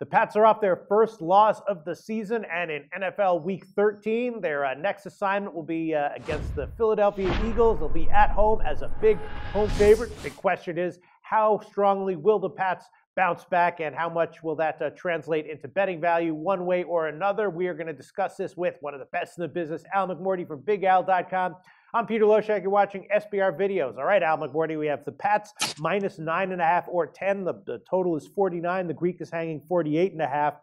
The Pats are off their first loss of the season, and in NFL Week 13, their next assignment will be against the Philadelphia Eagles. They'll be at home as a big home favorite. The big question is, how strongly will the Pats bounce back, and how much will that translate into betting value one way or another? We are going to discuss this with one of the best in the business, Al McMordie from BigAl.com. I'm Peter Loshak. You're watching SBR Videos. All right, Al McMordie, we have the Pats minus 9.5 or 10. The total is 49. The Greek is hanging 48.5.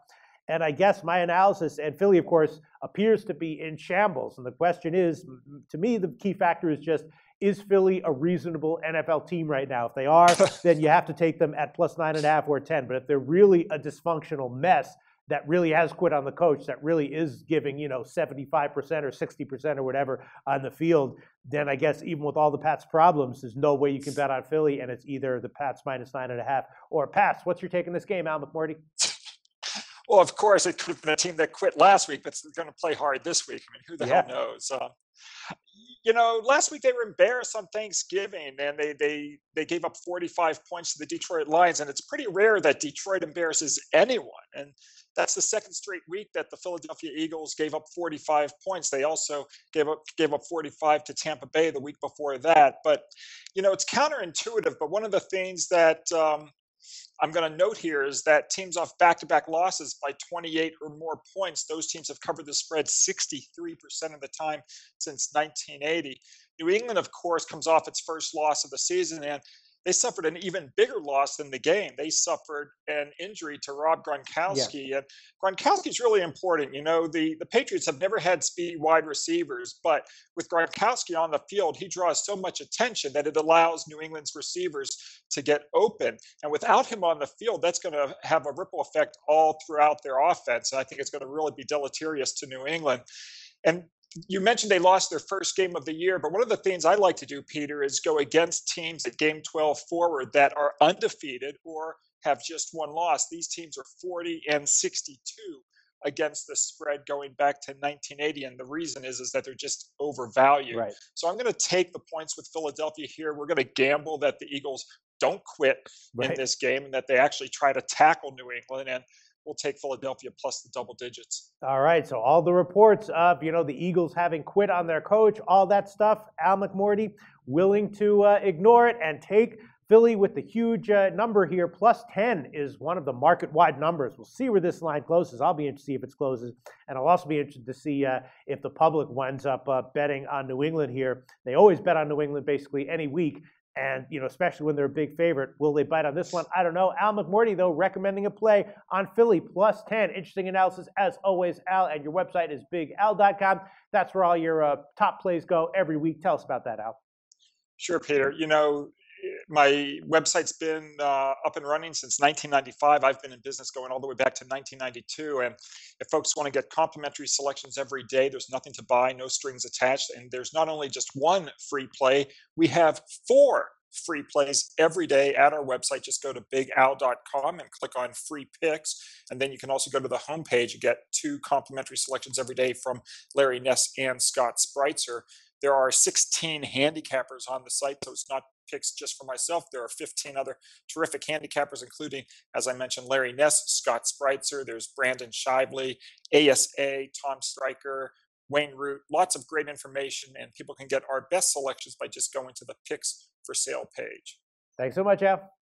And I guess my analysis, and Philly, of course, appears to be in shambles. And the question is, to me, the key factor is just, is Philly a reasonable NFL team right now? If they are, then you have to take them at plus 9.5 or 10. But if they're really a dysfunctional mess that really has quit on the coach, that really is giving, 75% or 60% or whatever on the field, then I guess even with all the Pats' problems, there's no way you can bet on Philly, and it's either the Pats minus 9.5 or Pats. What's your take on this game, Al McMordie? Well, of course, it could have been a team that quit last week, but going to play hard this week. I mean, who the hell knows? Last week they were embarrassed on Thanksgiving, and they gave up 45 points to the Detroit Lions, and it's pretty rare that Detroit embarrasses anyone. And that's the second straight week that the Philadelphia Eagles gave up 45 points. They also gave up 45 to Tampa Bay the week before that. But, it's counterintuitive. But one of the things that I'm going to note here is that teams off back-to-back losses by 28 or more points, those teams have covered the spread 63% of the time since 1980. New England, of course, comes off its first loss of the season, and they suffered an even bigger loss than the game. They suffered an injury to Rob Gronkowski. Yeah. And Gronkowski is really important. The Patriots have never had speedy wide receivers, but with Gronkowski on the field, he draws so much attention that it allows New England's receivers to get open. And without him on the field, that's going to have a ripple effect all throughout their offense. And I think it's going to really be deleterious to New England. And you mentioned they lost their first game of the year, but one of the things I like to do, Peter, is go against teams at game 12 forward that are undefeated or have just one loss. These teams are 40-62 against the spread going back to 1980, and the reason is that they're just overvalued. Right. So I'm going to take the points with Philadelphia here. We're going to gamble that the Eagles don't quit in this game and that they actually try to tackle New England, and we'll take Philadelphia plus the double digits. All right, so all the reports of, the Eagles having quit on their coach, all that stuff, Al McMordie willing to ignore it and take Philly with the huge number here. Plus 10 is one of the market-wide numbers. We'll see where this line closes. I'll be interested to see if it closes, and I'll also be interested to see if the public winds up betting on New England here. They always bet on New England basically any week. And, especially when they're a big favorite. Will they bite on this one? I don't know. Al McMordie, though, recommending a play on Philly plus 10. Interesting analysis, as always, Al. And your website is BigAl.com. That's where all your top plays go every week. Tell us about that, Al. Sure, Peter. My website's been up and running since 1995. I've been in business going all the way back to 1992. And if folks want to get complimentary selections every day, there's nothing to buy, no strings attached. And there's not only just one free play, we have 4 free plays every day at our website. Just go to BigAl.com and click on free picks. And then you can also go to the homepage and get 2 complimentary selections every day from Larry Ness and Scott Spreitzer. There are 16 handicappers on the site, so it's not picks just for myself. There are 15 other terrific handicappers, including, as I mentioned, Larry Ness, Scott Spreitzer. There's Brandon Shively, ASA, Tom Stryker, Wayne Root. Lots of great information, and people can get our best selections by just going to the Picks for Sale page. Thanks so much, Al.